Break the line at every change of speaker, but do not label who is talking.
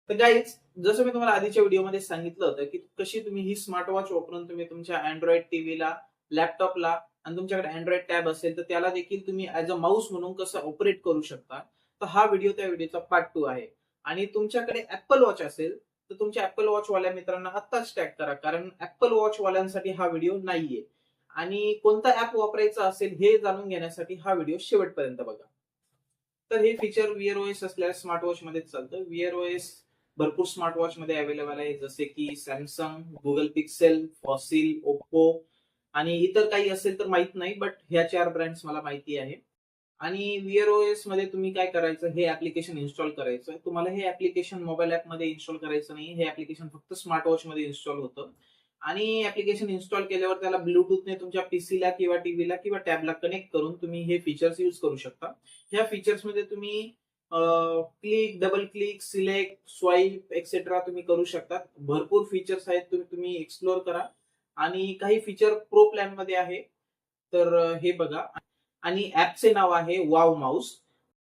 तर गाईज, जसं मी तुम्हाला आधीच्या व्हिडिओमध्ये सांगितलं होतं की कशी तुम्ही ही स्मार्ट वॉच वापरून तुम्ही तुमच्या अँड्रॉइड टीव्हीला, लॅपटॉपला आणि तुमच्याकडे अँड्रॉइड टॅब असेल तर त्याला देखील तुम्ही ऍज अ माऊस म्हणून कसं ऑपरेट करू शकता. तर हा व्हिडिओ त्या व्हिडिओचा पार्ट 2 आहे. आणि तुमच्याकडे ऍपल वॉच असेल तर तुमच्या ऍपल वॉच वाल्या मित्रांना आत्ताच टॅग करा, कारण ऍपल वॉच वाल्यांसाठी हा व्हिडिओ नाहीये. आणि कोणता ऍप वापरायचा असेल हे जाणून घेण्यासाठी हा व्हिडिओ शेवटपर्यंत बघा. तर हे फीचर Wear OS असलेल्या स्मार्ट वॉच मध्ये चालतं. Wear OS भरपूर स्मार्ट वॉच मध्ये अवेलेबल आहे, जसे की Samsung, Google pixel, fossil, Oppo आणि इतर काही असेल तर माहित नाही, बट ह्या 4 ब्रँड्स मला माहिती आहे. आणि Wear OS मध्ये तुम्ही काय करायचं, हे ऍप्लिकेशन इन्स्टॉल करायचं. तुम्हाला हे ऍप्लिकेशन मोबाईल ऍप मध्ये इन्स्टॉल करायचं नाही. हे ऍप्लिकेशन फक्त स्मार्ट वॉच मध्ये इन्स्टॉल होतं. आणि ऍप्लिकेशन इन्स्टॉल केल्यावर त्याला ब्लूटूथने तुमच्या पीसीला किंवा टीव्हीला किंवा टॅबला कनेक्ट करून तुम्ही हे फीचर्स यूज करू शकता. ह्या फीचर्स मध्ये तुम्ही click, double click, select, swipe etcetera तुम्ही करू शकता. भरपूर फीचर्स आहेत, तुम्ही एक्सप्लोर करा. आणि काही फीचर प्रो प्लॅन मध्ये आहे, तर हे बघा. आणि ऍपचे नाव आहे वाव माऊस.